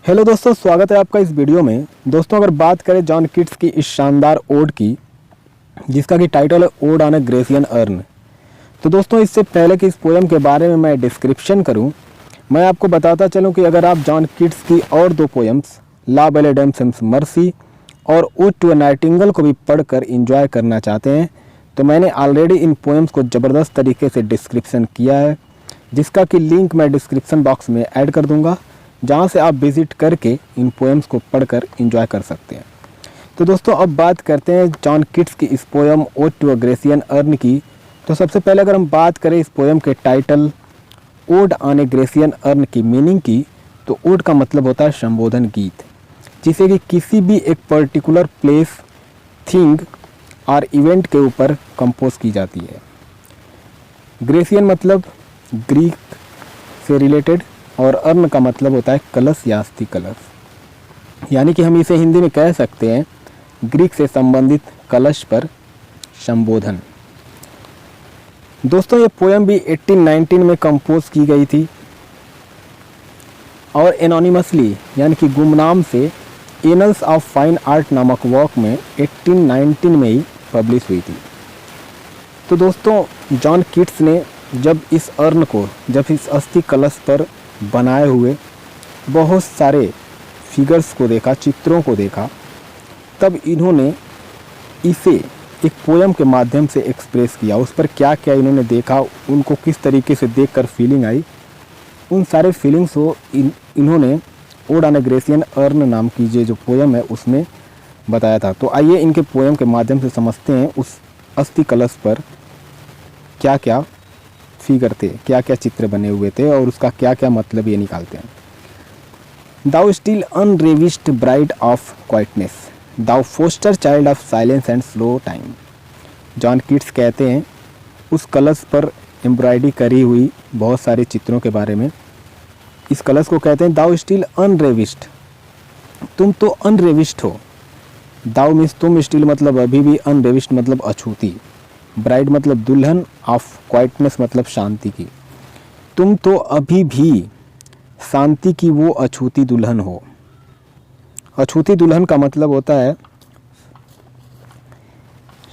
Hello दोस्तों, स्वागत है आपका इस वीडियो में। दोस्तों, अगर बात करें जॉन कीट्स की इस शानदार ओड की, जिसका कि टाइटल है odd on A Grecian earn, तो दोस्तों इससे पहले कि इस पोएम के बारे में मैं डिस्क्रिप्शन करूं, मैं आपको बताता चलूं कि अगर आप जॉन कीट्स की और दो पोएम्स ला बेले डेम्पसन्स मर्सी और ओड टू ए नाइटिंगेल को भी पढ़कर इंजॉय करना चाहते हैं, तो मैंने ऑलरेडी इन पोएम्स को ज़बरदस्त तरीके से डिस्क्रिप्शन किया है, जिसका कि लिंक मैं डिस्क्रिप्शन बॉक्स में ऐड कर दूंगा, जहां से आप विज़िट करके इन पोएम्स को पढ़कर एंजॉय कर सकते हैं। तो दोस्तों, अब बात करते हैं जॉन कीट्स की इस poem ode to a Grecian urn की। तो सबसे पहले अगर हम बात करें इस पोएम के title odd on A Grecian urn की मीनिंग की, तो ओड का मतलब होता है संबोधन गीत, जिसे कि किसी भी एक पर्टिकुलर प्लेस, थिंग और इवेंट के ऊपर कंपोज की जाती है। ग्रेसियन मतलब ग्रीक से रिलेटेड और अर्न का मतलब होता है कलश या अस्थि कलश, यानी कि हम इसे हिंदी में कह सकते हैं ग्रीक से संबंधित कलश पर संबोधन। दोस्तों, ये पोएम भी 1819 में कंपोज की गई थी और एनोनिमसली यानी कि गुमनाम से एनल्स ऑफ फाइन आर्ट नामक वर्क में 1819 में ही पब्लिश हुई थी। तो दोस्तों, जॉन कीट्स ने जब इस अस्थि कलश पर बनाए हुए बहुत सारे फिगर्स को देखा, चित्रों को देखा, तब इन्होंने इसे एक पोएम के माध्यम से एक्सप्रेस किया। उस पर क्या क्या इन्होंने देखा, उनको किस तरीके से देखकर फीलिंग आई, उन सारे फीलिंग्स को इन्होंने odd on A Grecian earn नाम की जो पोएम है उसमें बताया था। तो आइए इनके पोएम के माध्यम से समझते हैं उस अस्थि कलश पर क्या क्या फिगर थे, क्या क्या चित्र बने हुए थे और उसका क्या क्या मतलब ये निकालते हैं। Thou still unravished bride of quietness, thou foster child of silence and slow time. John Keats कहते हैं उस कलश पर एम्ब्रॉयडरी करी हुई बहुत सारे चित्रों के बारे में। इस कलश को कहते हैं दाउ स्टिल अनरेविस्ड, तुम तो अनरेविस्ड हो। दाउ मीन्स तुम, स्टिल मतलब अभी भी, अनरेविस्ड मतलब अछूती, ब्राइड मतलब दुल्हन, ऑफ क्वाइटनेस मतलब शांति की। तुम तो अभी भी शांति की वो अछूती दुल्हन हो। अछूती दुल्हन का मतलब होता है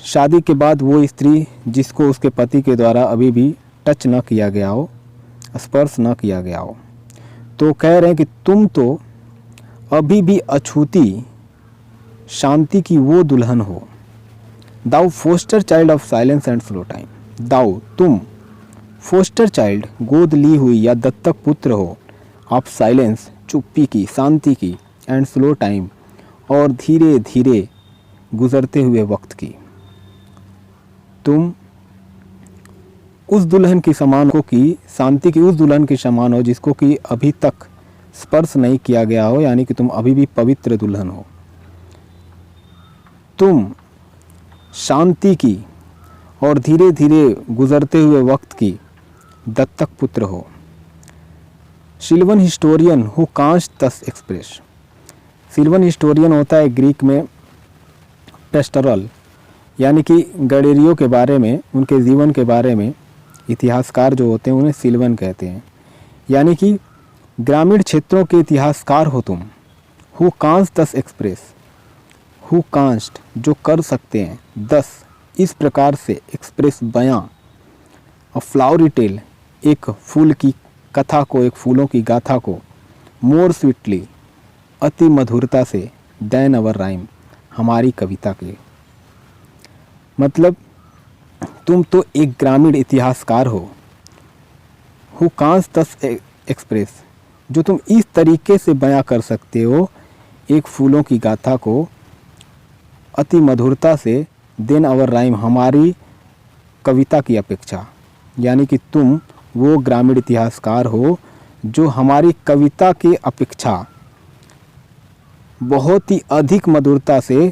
शादी के बाद वो स्त्री जिसको उसके पति के द्वारा अभी भी टच न किया गया हो, स्पर्श न किया गया हो। तो कह रहे हैं कि तुम तो अभी भी अछूती शांति की वो दुल्हन हो। Thou foster child of silence and slow time, thou तुम, फोस्टर चाइल्ड गोद ली हुई या दत्तक पुत्र हो, ऑफ साइलेंस चुप्पी की, शांति की, एंड स्लो टाइम और धीरे धीरे गुजरते हुए वक्त की। तुम उस दुल्हन की समान हो कि शांति की उस दुल्हन की समान हो जिसको कि अभी तक स्पर्श नहीं किया गया हो, यानी कि तुम अभी भी पवित्र दुल्हन हो। तुम शांति की और धीरे धीरे गुजरते हुए वक्त की दत्तक पुत्र हो। सिल्वन हिस्टोरियन हु कांस्ट दस एक्सप्रेस, सिल्वन हिस्टोरियन होता है ग्रीक में पेस्टरल, यानी कि गडेरियों के बारे में, उनके जीवन के बारे में इतिहासकार जो होते हैं उन्हें सिल्वन कहते हैं, यानी कि ग्रामीण क्षेत्रों के इतिहासकार हो तुम। हु कांस्ट दस एक्सप्रेस, हु कांस्ट जो कर सकते हैं, दस इस प्रकार से, एक्सप्रेस बयां, अ फ्लावरी टेल एक फूल की कथा को, एक फूलों की गाथा को, मोर स्वीटली अति मधुरता से, देन अवर राइम हमारी कविता के। मतलब तुम तो एक ग्रामीण इतिहासकार हो। हु कांस्ट दस एक्सप्रेस जो तुम इस तरीके से बयां कर सकते हो एक फूलों की गाथा को अति मधुरता से, देन अवर राइम हमारी कविता की अपेक्षा, यानी कि तुम वो ग्रामीण इतिहासकार हो जो हमारी कविता की अपेक्षा बहुत ही अधिक मधुरता से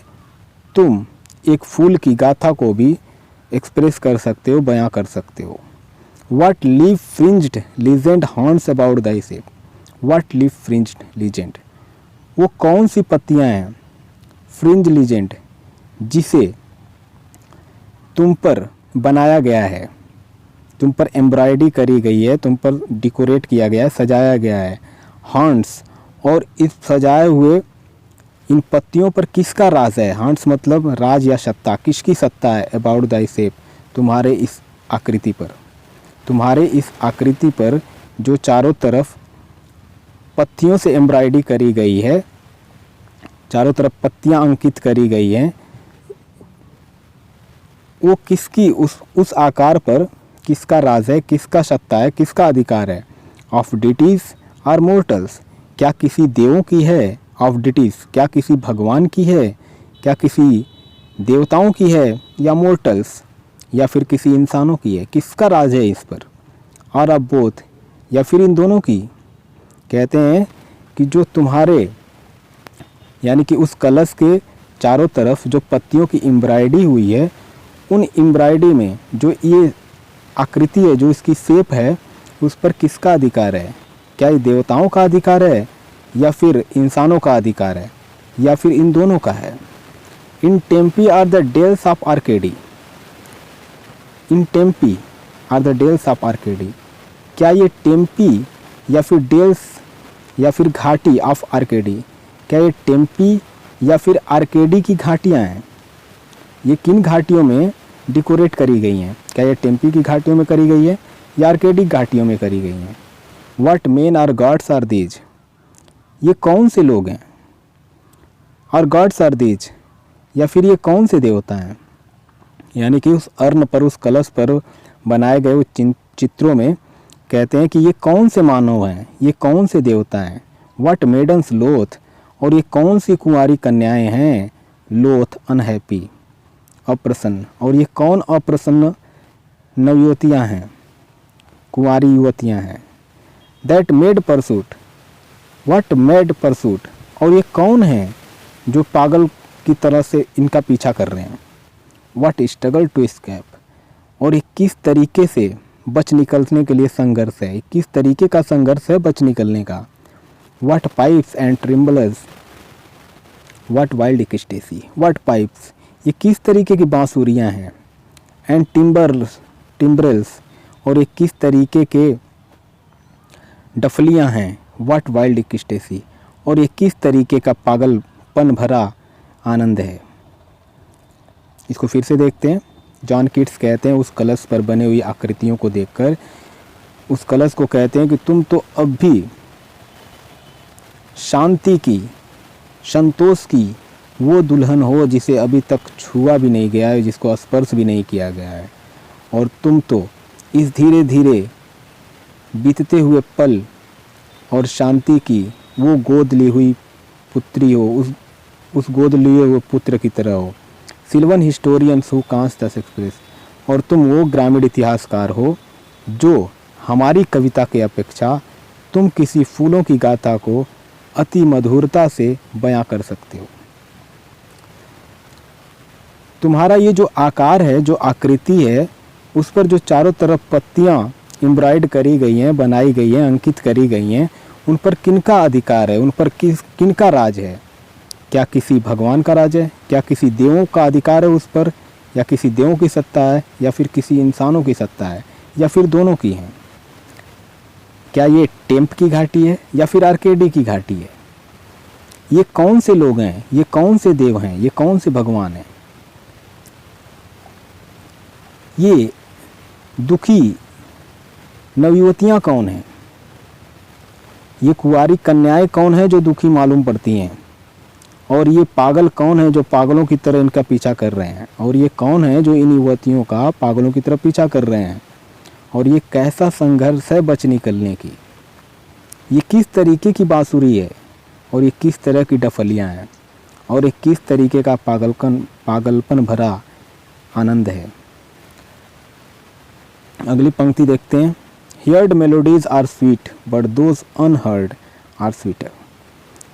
तुम एक फूल की गाथा को भी एक्सप्रेस कर सकते हो, बयां कर सकते हो। What leaf fringed legend horns about Dai shape, what leaf fringed legend वो कौन सी पत्तियां हैं, फ्रिंज लीजेंड जिसे तुम पर बनाया गया है, तुम पर एम्ब्रॉयडरी करी गई है, तुम पर डिकोरेट किया गया है, सजाया गया है, हॉर्न्स और इस सजाए हुए इन पत्तियों पर किसका राज है? हंट्स मतलब राज या सत्ता, किसकी सत्ता है? अबाउट दाई शेप, तुम्हारे इस आकृति पर। तुम्हारे इस आकृति पर जो चारों तरफ पत्तियों से एम्ब्रॉयडरी करी गई है, चारों तरफ पत्तियां अंकित करी गई हैं, वो किसकी, उस आकार पर किसका राज है, किसका सत्ता है, किसका अधिकार है? ऑफ डिटीज आर मोर्टल्स, क्या किसी देवों की है? ऑफ डिटीज, क्या किसी भगवान की है? क्या किसी देवताओं की है? या मोर्टल्स, या फिर किसी इंसानों की है? किसका राज है इस पर? और अब बोथ, या फिर इन दोनों की? कहते हैं कि जो तुम्हारे यानी कि उस कलश के चारों तरफ जो पत्तियों की एम्ब्रॉयडरी हुई है, उन एम्ब्रॉयडरी में जो ये आकृति है, जो इसकी शेप है, उस पर किसका अधिकार है? क्या ये देवताओं का अधिकार है या फिर इंसानों का अधिकार है, या फिर इन दोनों का है? In Tempe or the dales of Arcady, in Tempe or the dales of Arcady, क्या ये टेम्पी या फिर डेल्स या फिर घाटी ऑफ आर्केडी, क्या ये टेम्पी या फिर आर्केडी की घाटियाँ हैं? ये किन घाटियों में डिकोरेट करी गई हैं? क्या ये टेम्पी की घाटियों में करी गई है या आर्केडी घाटियों में करी गई हैं? What men or gods are these, ये कौन से लोग हैं? और गॉड्स आर दीज, या फिर ये कौन से देवता हैं? यानी कि उस अर्न पर, उस कलश पर बनाए गए उस चित्रों में कहते हैं कि ये कौन से मानव हैं, ये कौन से देवता हैं? व्हाट मेडन्स लोथ, और ये कौन सी कुंवारी कन्याएं हैं? लोथ अनहैप्पी, अप्रसन्न, और ये कौन अप्रसन्न नवयुवतियाँ हैं, कुंवारी युवतियाँ हैं? That made pursuit, what made pursuit, और ये कौन है जो पागल की तरह से इनका पीछा कर रहे हैं? व्हाट स्ट्रगल टू एस्केप, और ये किस तरीके से बच निकलने के लिए संघर्ष है, किस तरीके का संघर्ष है बच निकलने का? What pipes and timbrels, what wild ecstasy, what pipes, ये किस तरीके की बांसुरियाँ हैं? एंड टिम्बरल्स, और ये किस तरीके के डफलियाँ हैं? व्हाट वाइल्ड एक्सटेसी, और ये किस तरीके का पागलपन भरा आनंद है? इसको फिर से देखते हैं। जॉन कीट्स कहते हैं उस कलश पर बने हुई आकृतियों को देखकर, उस कलश को कहते हैं कि तुम तो अब भी शांति की, संतोष की वो दुल्हन हो जिसे अभी तक छुआ भी नहीं गया है, जिसको स्पर्श भी नहीं किया गया है, और तुम तो इस धीरे धीरे बीतते हुए पल और शांति की वो गोद ली हुई पुत्री हो, उस गोद लिए हुए पुत्र की तरह हो। सिल्वन हिस्टोरियंस हु कांस दस एक्सप्रेस, और तुम वो ग्रामीण इतिहासकार हो जो हमारी कविता के अपेक्षा तुम किसी फूलों की गाथा को अति मधुरता से बयां कर सकते हो। तुम्हारा ये जो आकार है, जो आकृति है, उस पर जो चारों तरफ पत्तियां एम्ब्रॉयड करी गई हैं, बनाई गई हैं, अंकित करी गई हैं, उन पर किनका अधिकार है, उन पर किनका राज है? क्या किसी भगवान का राज है? क्या किसी देवों का अधिकार है उस पर, या किसी देवों की सत्ता है, या फिर किसी इंसानों की सत्ता है, या फिर दोनों की है? क्या ये टेम्प की घाटी है या फिर आर्केडी की घाटी है? ये कौन से लोग हैं, ये कौन से देव हैं, ये कौन से भगवान हैं? ये दुखी नवयुवतियाँ कौन हैं? ये कुंवारी कन्याएं कौन हैं जो दुखी मालूम पड़ती हैं? और ये पागल कौन है जो पागलों की तरह इनका पीछा कर रहे हैं? और ये कौन है जो इन युवतियों का पागलों की तरह पीछा कर रहे हैं? और ये कैसा संघर्ष है बच निकलने की? ये किस तरीके की बांसुरी है, और ये किस तरह की डफलियाँ हैं, और ये किस तरीके का पागलपन भरा आनंद है? अगली पंक्ति देखते हैं। Heard melodies are sweet but those unheard are sweeter.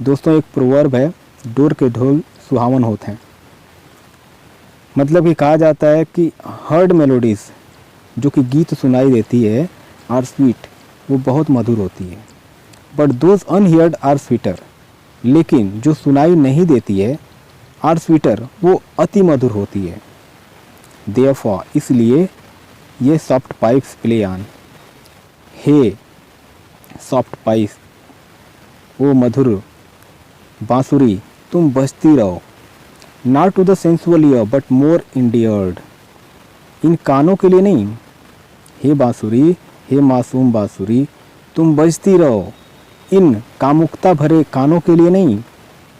दोस्तों एक प्रोवर्ब है, डोर के ढोल सुहावन होते हैं। मतलब कि कहा जाता है कि हर्ड मेलोडीज, जो कि गीत सुनाई देती है, आर स्वीट, वो बहुत मधुर होती है। But those unheard are sweater, लेकिन जो सुनाई नहीं देती है, आर स्वीटर, वो अति मधुर होती है। देयरफॉर, इसलिए ये सॉफ्ट पाइप्स प्ले ऑन, हे सॉफ्ट पाइप्स, ओ मधुर बांसुरी तुम बजती रहो। Not to the sensual ear but more endeared, इन कानों के लिए नहीं, हे बांसुरी, हे मासूम बांसुरी तुम बजती रहो, इन कामुकता भरे कानों के लिए नहीं,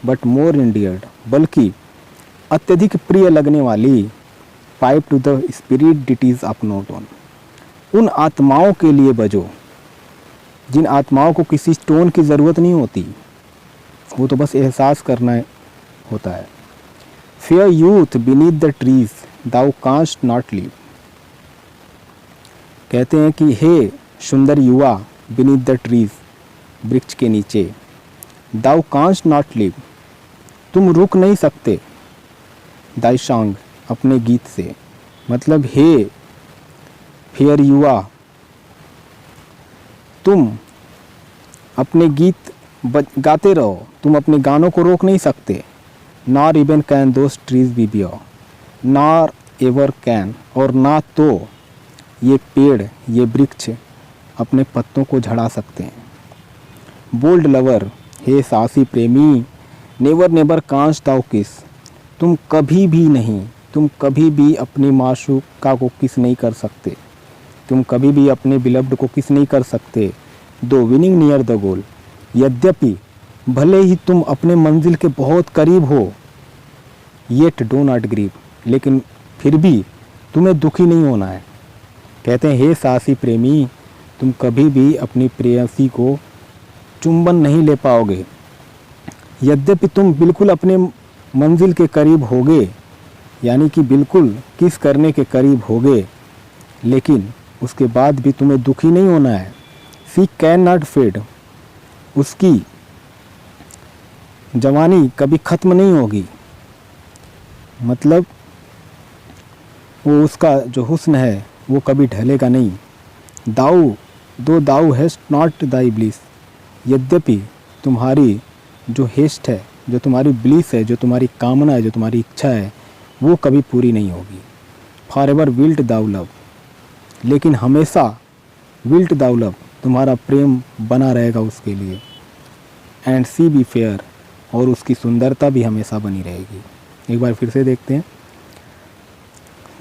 बट मोर इंडियर्ड, बल्कि अत्यधिक प्रिय लगने वाली, pipe to the spirit ditties of no tone, उन आत्माओं के लिए बजो जिन आत्माओं को किसी टोन की ज़रूरत नहीं होती, वो तो बस एहसास करना होता है। Fair youth beneath the trees thou canst not leave, कहते हैं कि हे सुंदर युवा बीनीथ द ट्रीज, वृक्ष के नीचे, दाउ कांस्ट नॉट लिव, तुम रुक नहीं सकते, दाई सॉन्ग, अपने गीत से, मतलब हे फेयर युवा तुम अपने गीत गाते रहो, तुम अपने गानों को रोक नहीं सकते। Nor even can those trees be bare, nor ever can, और ना तो ये पेड़ ये वृक्ष अपने पत्तों को झड़ा सकते हैं। बोल्ड लवर, हे साहसी प्रेमी, नेवर नेवर कांस्ट दाउ किस, तुम कभी भी नहीं, तुम कभी भी अपनी माशूका को किस नहीं कर सकते, तुम कभी भी अपने बिलव्ड को किस नहीं कर सकते। दो विनिंग नियर द गोल, यद्यपि भले ही तुम अपने मंजिल के बहुत करीब हो, येट डो नॉट ग्रीव, लेकिन फिर भी तुम्हें दुखी नहीं होना है। कहते हैं हे साहसी प्रेमी, तुम कभी भी अपनी प्रेयसी को चुंबन नहीं ले पाओगे, यद्यपि तुम बिल्कुल अपने मंजिल के करीब होगे, यानी कि बिल्कुल किस करने के करीब होगे, लेकिन उसके बाद भी तुम्हें दुखी नहीं होना है। सी कैन नॉट फेड, उसकी जवानी कभी ख़त्म नहीं होगी, मतलब वो उसका जो हुस्न है वो कभी ढलेगा नहीं। दाऊ दो दाऊ हेस्ट नॉट दाई ब्लिस, यद्यपि तुम्हारी जो हेस्ट है, जो तुम्हारी ब्लिस है, जो तुम्हारी कामना है, जो तुम्हारी इच्छा है, वो कभी पूरी नहीं होगी। For ever wilt Dau love, लेकिन हमेशा विल्ट दाऊ लव, तुम्हारा प्रेम बना रहेगा उसके लिए। एंड सी बी फेयर, और उसकी सुंदरता भी हमेशा बनी रहेगी। एक बार फिर से देखते हैं।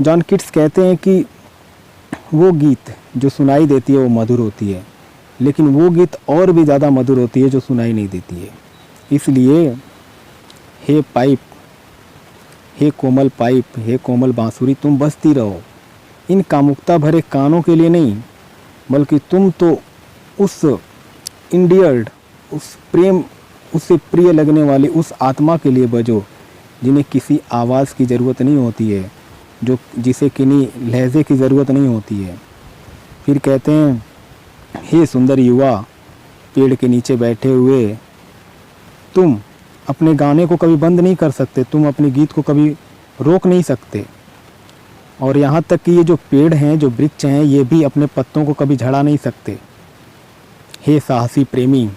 जॉन किट्स कहते हैं कि वो गीत जो सुनाई देती है वो मधुर होती है, लेकिन वो गीत और भी ज़्यादा मधुर होती है जो सुनाई नहीं देती है। इसलिए हे पाइप, हे कोमल पाइप, हे कोमल बांसुरी तुम बजती रहो, इन कामुकता भरे कानों के लिए नहीं, बल्कि तुम तो उस इंडियर्ड, उस प्रेम, उससे प्रिय लगने वाली उस आत्मा के लिए बजो जिन्हें किसी आवाज़ की ज़रूरत नहीं होती है, जो जिसे किन्हीं लहजे की ज़रूरत नहीं होती है। फिर कहते हैं हे सुंदर युवा पेड़ के नीचे बैठे हुए, तुम अपने गाने को कभी बंद नहीं कर सकते, तुम अपने गीत को कभी रोक नहीं सकते, और यहाँ तक कि ये जो पेड़ हैं, जो वृक्ष हैं, ये भी अपने पत्तों को कभी झड़ा नहीं सकते। हे साहसी प्रेमी,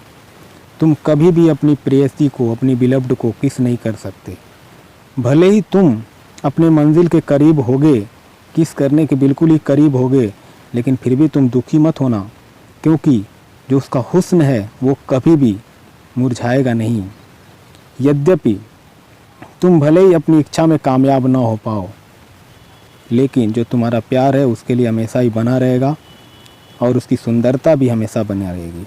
तुम कभी भी अपनी प्रेयसी को, अपनी बिलव्ड को किस नहीं कर सकते। भले ही तुम अपने मंजिल के करीब होगे, किस करने के बिल्कुल ही करीब होगे, लेकिन फिर भी तुम दुखी मत होना, क्योंकि जो उसका हुस्न है वो कभी भी मुरझाएगा नहीं। यद्यपि तुम भले ही अपनी इच्छा में कामयाब ना हो पाओ, लेकिन जो तुम्हारा प्यार है उसके लिए हमेशा ही बना रहेगा, और उसकी सुंदरता भी हमेशा बनी रहेगी,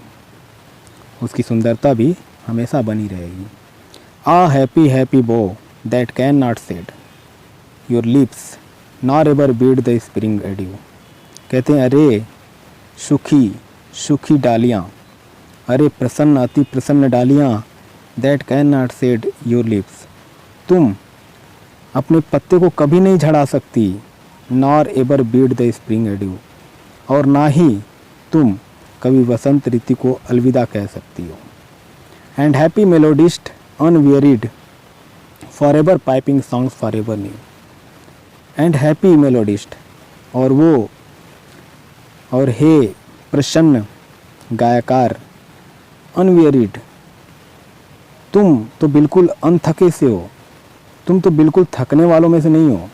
उसकी सुंदरता भी हमेशा बनी रहेगी। आ हैप्पी हैप्पी बो दैट कैन नॉट सेड leaves lips nor ever bid the spring edu, कहते हैं अरे सुखी सुखी डालियाँ, अरे प्रसन्न अति प्रसन्न डालियाँ, दैट कैन नॉट सेड योर लिप्स, तुम अपने पत्ते को कभी नहीं झड़ा सकती, nor ever bid the spring adieu, और ना ही तुम कभी वसंत ऋतु को अलविदा कह सकती हो। And happy melodist unwearied for ever piping songs for ever new, and happy melodist, और वो, और हे प्रसन्न गायकार, अनवेरिड, तुम तो बिल्कुल अनथके से हो, तुम तो बिल्कुल थकने वालों में से नहीं हो।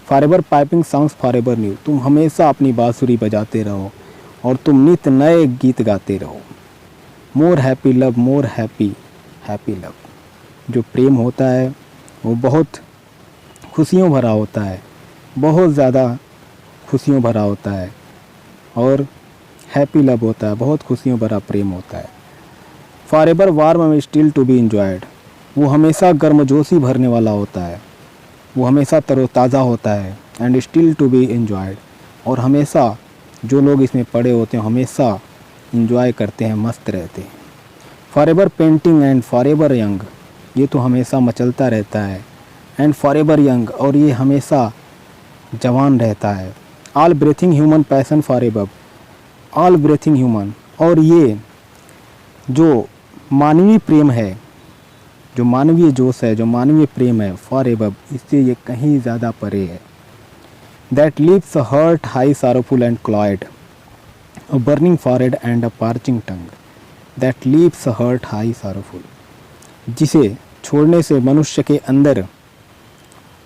For ever piping songs for ever new, तुम हमेशा अपनी बांसुरी बजाते रहो और तुम नित्य नए गीत गाते रहो। More happy love, more happy happy love. जो प्रेम होता है वो बहुत खुशियों भरा होता है, बहुत ज़्यादा खुशियों भरा होता है, और हैप्पी लव होता है, बहुत खुशियों भरा प्रेम होता है। Forever warm and still to be enjoyed, वो हमेशा गर्मजोशी भरने वाला होता है, वो हमेशा तरोताज़ा होता है, and still to be enjoyed, और हमेशा जो लोग इसमें पड़े होते हैं हमेशा इंजॉय करते हैं, मस्त रहते हैं। Forever painting and forever young, ये तो हमेशा मचलता रहता है, एंड फॉरएवर यंग, और ये हमेशा जवान रहता है। All breathing human passion forever, all breathing human, और ये जो मानवीय प्रेम है, जो मानवीय जोश है, जो मानवीय प्रेम है, फॉरएवर, इससे ये कहीं ज़्यादा परे है। That leaves a heart high sorrowful and cloyed, a burning forehead and a parching tongue, that leaves a heart high sorrowful, जिसे छोड़ने से मनुष्य के अंदर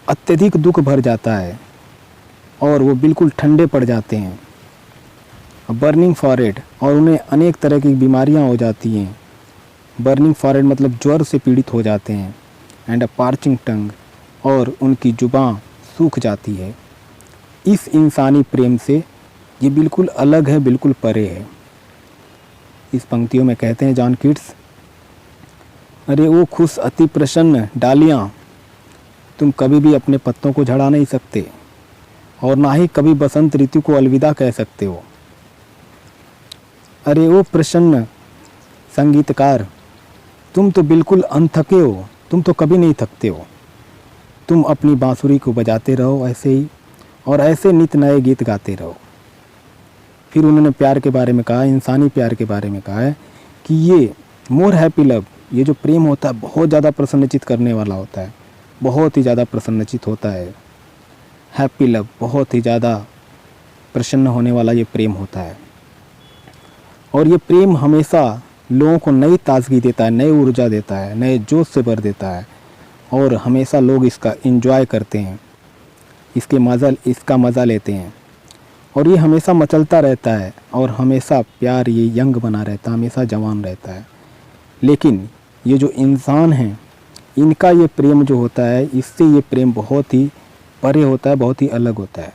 अत्यधिक दुख भर जाता है और वो बिल्कुल ठंडे पड़ जाते हैं। बर्निंग फॉरहेड, और उन्हें अनेक तरह की बीमारियां हो जाती हैं। बर्निंग फॉरहेड मतलब ज्वर से पीड़ित हो जाते हैं। एंड अ पार्चिंग टंग, और उनकी जुबां सूख जाती है। इस इंसानी प्रेम से ये बिल्कुल अलग है, बिल्कुल परे है। इस पंक्तियों में कहते हैं जॉन कीट्स, अरे वो खुश अति प्रसन्न डालियाँ, तुम कभी भी अपने पत्तों को झड़ा नहीं सकते, और ना ही कभी बसंत ऋतु को अलविदा कह सकते हो। अरे वो प्रसन्न संगीतकार, तुम तो बिल्कुल अनथके हो, तुम तो कभी नहीं थकते हो। तुम अपनी बांसुरी को बजाते रहो ऐसे ही, और ऐसे नित नए गीत गाते रहो। फिर उन्होंने प्यार के बारे में कहा, इंसानी प्यार के बारे में कहा है कि ये मोर हैप्पी लव, ये जो प्रेम होता है बहुत ज़्यादा प्रसन्नचित करने वाला होता है, बहुत ही ज़्यादा प्रसन्नचित होता है। हैप्पी लव, बहुत ही ज़्यादा प्रसन्न होने वाला ये प्रेम होता है। और ये प्रेम हमेशा लोगों को नई ताजगी देता है, नई ऊर्जा देता है, नए जोश से भर देता है, और हमेशा लोग इसका एंजॉय करते हैं, इसका मज़ा लेते हैं। और ये हमेशा मचलता रहता है, और हमेशा प्यार ये यंग बना रहता है, हमेशा जवान रहता है। लेकिन ये जो इंसान हैं, इनका ये प्रेम जो होता है, इससे ये प्रेम बहुत ही परे होता है, बहुत ही अलग होता है।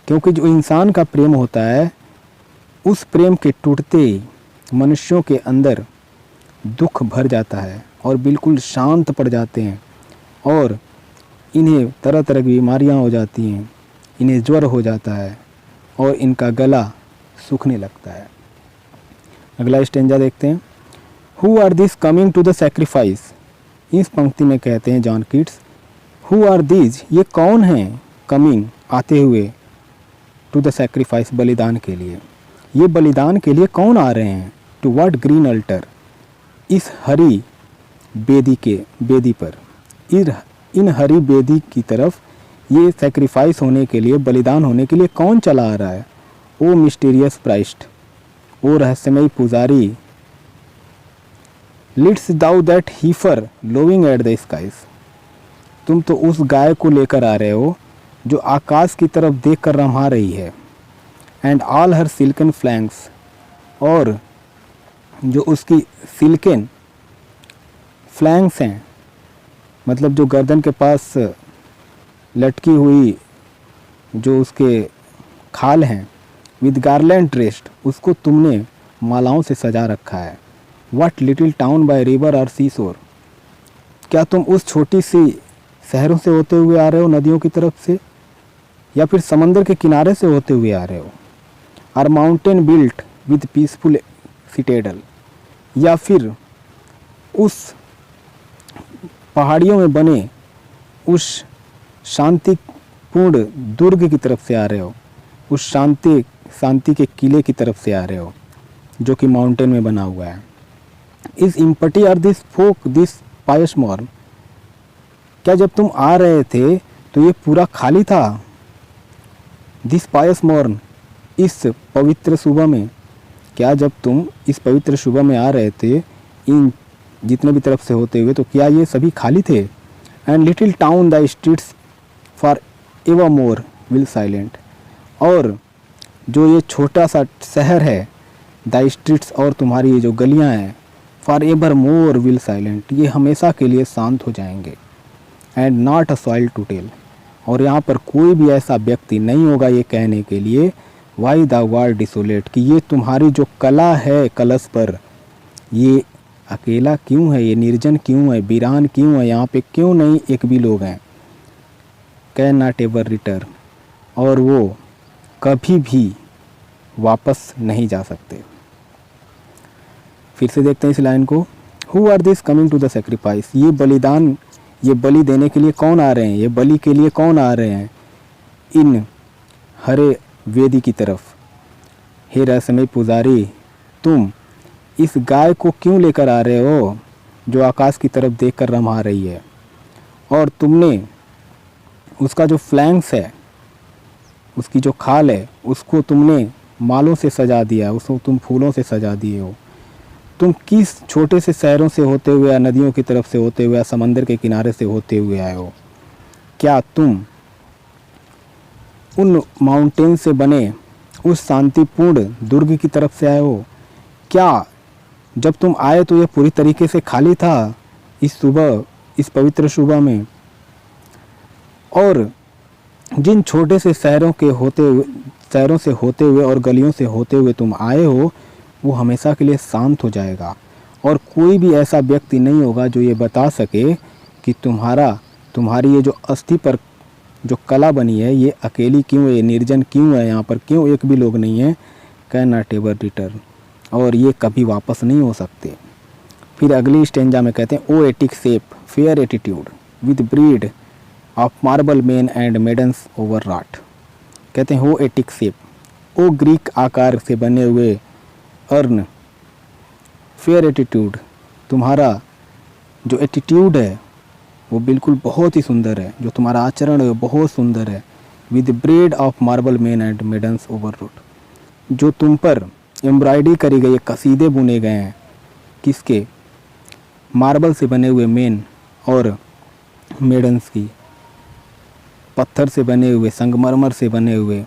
क्योंकि जो इंसान का प्रेम होता है, उस प्रेम के टूटते ही मनुष्यों के अंदर दुख भर जाता है, और बिल्कुल शांत पड़ जाते हैं, और इन्हें तरह तरह की बीमारियां हो जाती हैं, इन्हें ज्वर हो जाता है, और इनका गला सूखने लगता है। अगला स्टेंजा देखते हैं। Who are this coming to the sacrifice, इस पंक्ति में कहते हैं John Keats, who are these, ये कौन हैं, कमिंग, आते हुए, टू द सेक्रीफाइस, बलिदान के लिए। ये बलिदान के लिए कौन आ रहे हैं, टू व्हाट ग्रीन अल्टर, इस हरी बेदी पर, इन हरी बेदी की तरफ ये सेक्रीफाइस होने के लिए, बलिदान होने के लिए कौन चला आ रहा है। ओ मिस्टीरियस प्राइस्ट, ओ रहस्यमय पुजारी, lead'st thou that heifer lowing at the skies, तुम तो उस गाय को लेकर आ रहे हो जो आकाश की तरफ देख कर रम्हा रही है। And all her silken flanks, और जो उसकी सिल्कन फ्लैंक्स हैं, मतलब जो गर्दन के पास लटकी हुई जो उसके खाल हैं, विद गार्लैंड ड्रेस्ड, उसको तुमने मालाओं से सजा रखा है। What little town by river और सी शोर, क्या तुम उस छोटी सी शहरों से होते हुए आ रहे हो, नदियों की तरफ से, या फिर समंदर के किनारे से होते हुए आ रहे हो। Or mountain built with peaceful citadel, या फिर उस पहाड़ियों में बने उस शांतिपूर्ण दुर्ग की तरफ से आ रहे हो, उस शांति के किले की तरफ से आ रहे हो जो कि माउंटेन में बना हुआ है। इस इम्पटी और this folk this pious morn, क्या जब तुम आ रहे थे तो ये पूरा खाली था। दिस पायस मॉर्न, इस पवित्र सुबह में, क्या जब तुम इस पवित्र सुबह में आ रहे थे इन जितने भी तरफ से होते हुए, तो क्या ये सभी खाली थे। And little town the streets for ever more will silent, और जो ये छोटा सा शहर है, द स्ट्रीट्स, और तुम्हारी ये जो गलियां हैं, for ever more will silent, ये हमेशा के लिए शांत हो जाएंगे। And not a soul to tell, और यहाँ पर कोई भी ऐसा व्यक्ति नहीं होगा ये कहने के लिए वाई द वर्ल्ड डिसोलेट, कि ये तुम्हारी जो कला है कलश पर, ये अकेला क्यों है, ये निर्जन क्यों है, वीरान क्यों है, यहाँ पे क्यों नहीं एक भी लोग हैं। कैन नॉट एवर रिटर्न, और वो कभी भी वापस नहीं जा सकते। फिर से देखते हैं इस लाइन को। Who are this coming to the sacrifice, ये बलिदान, ये बलि देने के लिए कौन आ रहे हैं, ये बलि के लिए कौन आ रहे हैं इन हरे वेदी की तरफ। हे रहस्यमय पुजारी, तुम इस गाय को क्यों लेकर आ रहे हो जो आकाश की तरफ देखकर रम्हा रही है, और तुमने उसका जो फ्लैंक्स है, उसकी जो खाल है, उसको तुमने मालों से सजा दिया, उसको तुम फूलों से सजा दिए हो। तुम किस छोटे से शहरों से होते हुए या नदियों की तरफ से होते हुए या समंदर के किनारे से होते हुए आए हो? क्या तुम उन माउंटेन से बने उस शांतिपूर्ण दुर्ग की तरफ से आए हो? क्या जब तुम आए तो यह पूरी तरीके से खाली था इस सुबह, इस पवित्र सुबह में? और जिन छोटे से शहरों से होते हुए और गलियों से होते हुए तुम आए हो, वो हमेशा के लिए शांत हो जाएगा, और कोई भी ऐसा व्यक्ति नहीं होगा जो ये बता सके कि तुम्हारी ये जो अस्थि पर जो कला बनी है ये अकेली क्यों है, ये निर्जन क्यों है, यहाँ पर क्यों एक भी लोग नहीं है। कैन नॉट एवर रिटर्न, और ये कभी वापस नहीं हो सकते। फिर अगली स्टेंजा में कहते हैं, O Attic shape fair attitude with brede of marble men and maidens overwrought. कहते हैं हो एटिक शेप, ओ ग्रीक आकार से बने हुए अर्न, फेयर एटीट्यूड, तुम्हारा जो एटीट्यूड है वो बिल्कुल बहुत ही सुंदर है, जो तुम्हारा आचरण है वो बहुत सुंदर है। With brede of marble men and maidens overwrought, जो तुम पर एम्ब्रॉयडरी करी गई, कसीदे बुने गए हैं, किसके? मार्बल से बने हुए मेन और मेडन्स की, पत्थर से बने हुए, संगमरमर से बने हुए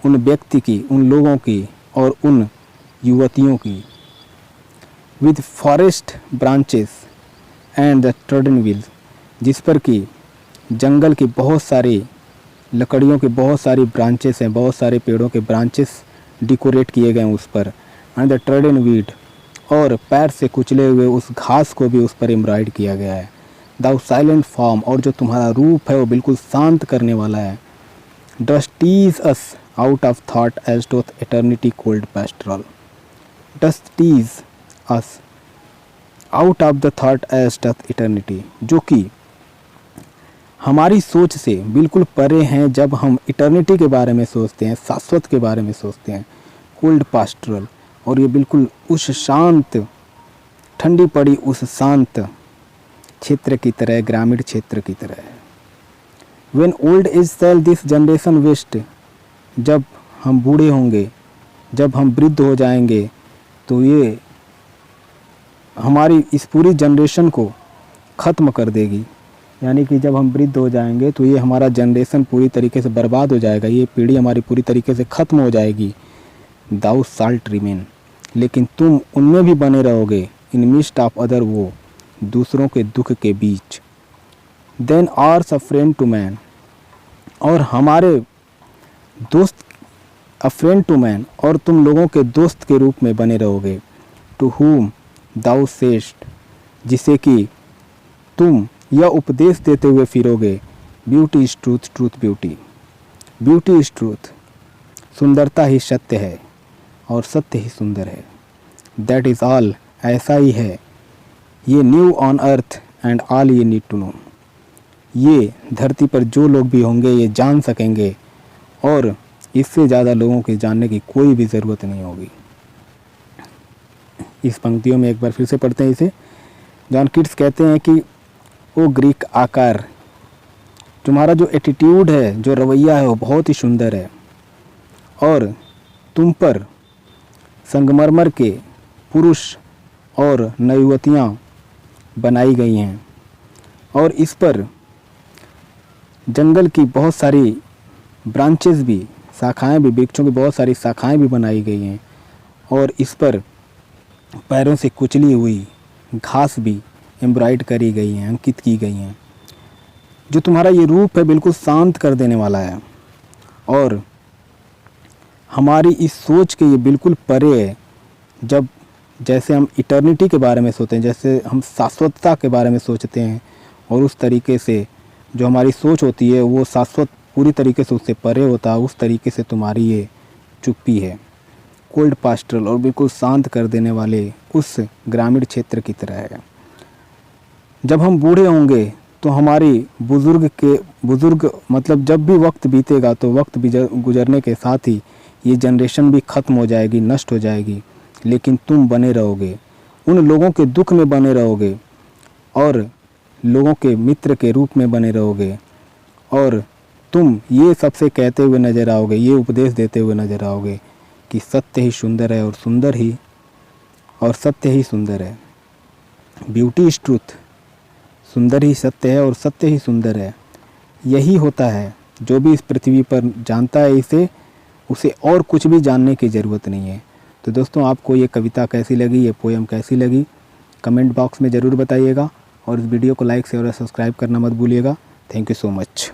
उन व्यक्ति की, उन लोगों की और उन युवतियों की। With forest branches and the trodden wheels, जिस पर कि जंगल की बहुत सारी लकड़ियों के बहुत सारी ब्रांचेस हैं, बहुत सारे पेड़ों के ब्रांचेस डिकोरेट किए गए हैं उस पर। एंड द ट्रडन वीड, और पैर से कुचले हुए उस घास को भी उस पर एम्ब्रॉयड किया गया है। द साइलेंट फॉर्म, और जो तुम्हारा रूप है वो बिल्कुल शांत करने वाला है। Dost tease us out of thought as doth eternity cold pastoral, dost tease us out of the thought as doth eternity, जो कि हमारी सोच से बिल्कुल परे हैं जब हम इटर्निटी के बारे में सोचते हैं, शाश्वत के बारे में सोचते हैं। कोल्ड पास्ट्रल, और ये बिल्कुल उस शांत, ठंडी पड़ी उस शांत क्षेत्र की तरह, ग्रामीण क्षेत्र की तरह है। When old age shall this generation waste, जब हम बूढ़े होंगे, जब हम वृद्ध हो जाएंगे, तो ये हमारी इस पूरी जनरेशन को ख़त्म कर देगी। यानी कि जब हम वृद्ध हो जाएंगे तो ये हमारा जनरेशन पूरी तरीके से बर्बाद हो जाएगा, ये पीढ़ी हमारी पूरी तरीके से ख़त्म हो जाएगी। दाउ साल्ट रिमेन, लेकिन तुम उनमें भी बने रहोगे। इन मिस्ट ऑफ अदर, वो दूसरों के दुख के बीच। Than ours a friend to man, और हमारे दोस्त, अ फ्रेंड टू मैन, और तुम लोगों के दोस्त के रूप में बने रहोगे। टू हुम दाउ सेस्ट, जिसे कि तुम यह उपदेश देते हुए फिरोगे। Beauty is truth, truth beauty, beauty is truth, सुंदरता ही सत्य है और सत्य ही सुंदर है। दैट इज़ ऑल, ऐसा ही है। ये new on earth and all ये नीड टू नो, ये धरती पर जो लोग भी होंगे ये जान सकेंगे, और इससे ज़्यादा लोगों के जानने की कोई भी ज़रूरत नहीं होगी। इस पंक्तियों में एक बार फिर से पढ़ते हैं इसे। जॉन कीट्स कहते हैं कि ओ ग्रीक आकार, तुम्हारा जो एटीट्यूड है, जो रवैया है वो बहुत ही सुंदर है, और तुम पर संगमरमर के पुरुष और नवयुवतियाँ बनाई गई हैं, और इस पर जंगल की बहुत सारी ब्रांचेस भी, शाखाएं भी, वृक्षों की बहुत सारी शाखाएं भी बनाई गई हैं, और इस पर पैरों से कुचली हुई घास भी एम्ब्रॉयड करी गई हैं, अंकित की गई हैं। जो तुम्हारा ये रूप है बिल्कुल शांत कर देने वाला है और हमारी इस सोच के ये बिल्कुल परे है। जब जैसे हम इटर्निटी के बारे में सोचते हैं, जैसे हम शाश्वतता के बारे में सोचते हैं, और उस तरीके से जो हमारी सोच होती है वो शाश्वत पूरी तरीके से उससे परे होता है, उस तरीके से तुम्हारी ये चुप्पी है कोल्ड पास्टरल और बिल्कुल शांत कर देने वाले उस ग्रामीण क्षेत्र की तरह है। जब हम बूढ़े होंगे तो हमारी बुज़ुर्ग मतलब जब भी वक्त बीतेगा तो वक्त गुजरने के साथ ही ये जनरेशन भी ख़त्म हो जाएगी, नष्ट हो जाएगी, लेकिन तुम बने रहोगे, उन लोगों के दुख में बने रहोगे और लोगों के मित्र के रूप में बने रहोगे, और तुम ये सबसे कहते हुए नज़र आओगे, ये उपदेश देते हुए नज़र आओगे कि सत्य ही सुंदर है और सत्य ही सुंदर है। ब्यूटी इज़ ट्रूथ, सुंदर ही सत्य है और सत्य ही सुंदर है। यही होता है, जो भी इस पृथ्वी पर जानता है इसे, उसे और कुछ भी जानने की ज़रूरत नहीं है। तो दोस्तों, आपको ये कविता कैसी लगी, ये पोएम कैसी लगी, कमेंट बॉक्स में ज़रूर बताइएगा और इस वीडियो को लाइक शेयर और सब्सक्राइब करना मत भूलिएगा। Thank you so much.